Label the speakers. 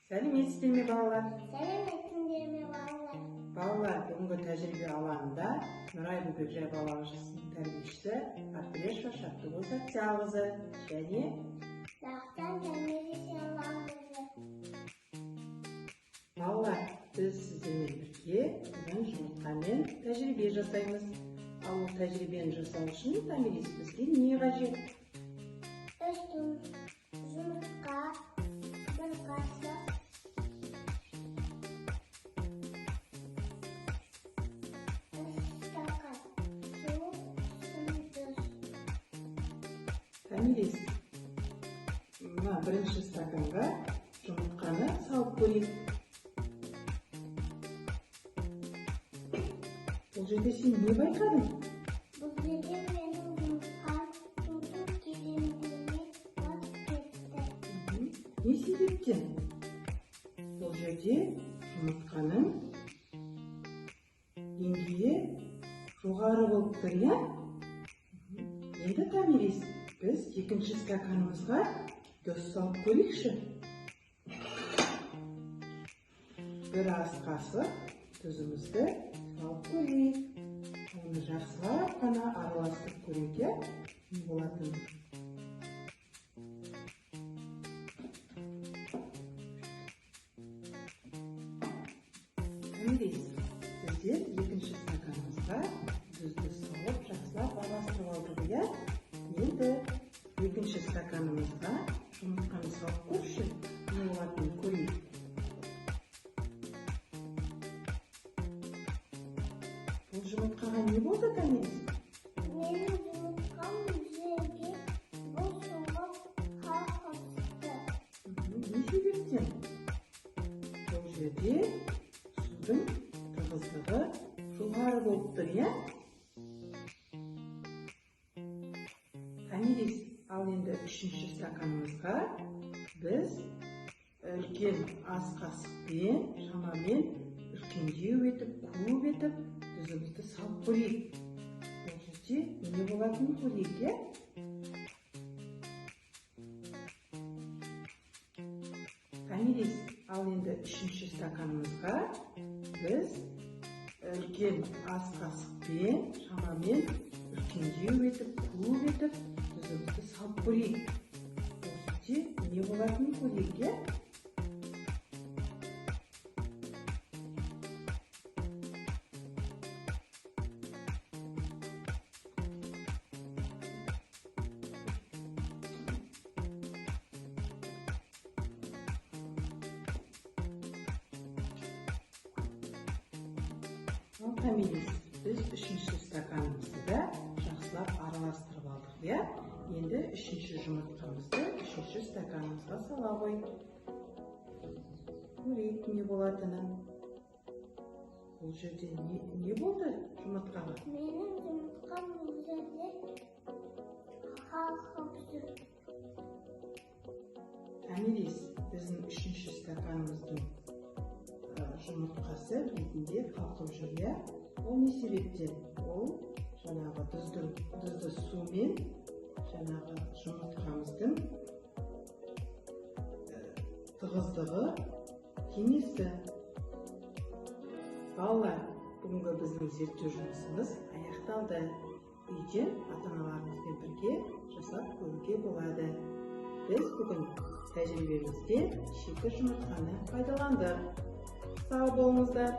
Speaker 1: Сәлеметсіздер ме балалар?
Speaker 2: Сәлеметсіздер ме балалар?
Speaker 1: Балалар, бүгінгі тәжірибе алаңында Нұрай Бөбекжай балабақшасының тәрбиешісі Апрешова Шаттығұл Сәтжанқызы және
Speaker 2: Дақтан Тәмирис Яланқызы.
Speaker 1: Балалар, біз сіздермен бірге бүгін жұмыртқамен тәжірибе жасаймыз. Ал ол тәжірибені жасау үшін Тәмирис бізге не қажет?
Speaker 2: Жұмыртқа, бір қасық, стакан су, тұз.
Speaker 1: Тәмирис, мына бірінші стаканға жұмыртқаны салып көрейік. Бұл жерде сен не байқадың?
Speaker 2: Бұл жерде менің жұмыртқам судың тереңдігіне батып кетті.
Speaker 1: Не себептен? Бұл жерде жұмыртқаның деңгейі жоғары болып тұр, иә? Енді Тәмирис, біз екінші стаканымызға тұз салып көрейікші. Бір ас қасық тұзымызды салып көрейік. Оны жақсылап қана араластырып көрейік, иә? Не болатын? Тәмирис, біздер екінші стаканымызға тұзды салып жақсылап араластырып алдық, иә? Енді екінші стаканымызға жұмыртқаны салып көрші, не болатынын көрейік. Бұл жұмыртқаға не болды, Тәмирис?
Speaker 2: Менің жұмыртқам жерге бұл соғып қалыпты.
Speaker 1: Не себептен? Бұл жерде судың тығыздығы жоғары болып тұр, иә? Тәмирис, ал енді үшінші стаканымызға біз үлкен ас қасықпен, шамамен үлкендеу етіп, көп етіп тұзымызды салып көрейік. Бұл жерде не болатынын көрейік, иә? Тәмирис, ал енді үшінші стаканымызға біз үлкен ас қасықпен, шамамен үлкендеу етіп, көп етіп тұзымызды салып көрейік. Бұл жерде не болатынын көрейік, иә? Тәмирис, біз үшінші стаканымызды да жақсылап араластырып алдық, иә? Енді үшінші жұмыртқамызды үшінші стаканымызға сала қойып. Көрейік не болатынын. Бұл жерде не болды жұмыртқаға?
Speaker 2: Менің жұмыртқам бұл жерде қалқып жүр.
Speaker 1: Тәмирис, біздің үшінші стаканымыздың жұмыртқасы бетінде қалқып жүр, иә? Ол не себептен? Ол жаңағы тұзды сумен жаңағы жұмыртқамыздың тығыздығы теңесті. Балалар, бүгінгі біздің зерттеу жұмысымыз аяқталды. Үйден ата-аналарыңызбен бірге жасап көруге болады. Біз бүгін тәжірибемізде шикі жұмыртқаны пайдаландық. Сау болыңыздар.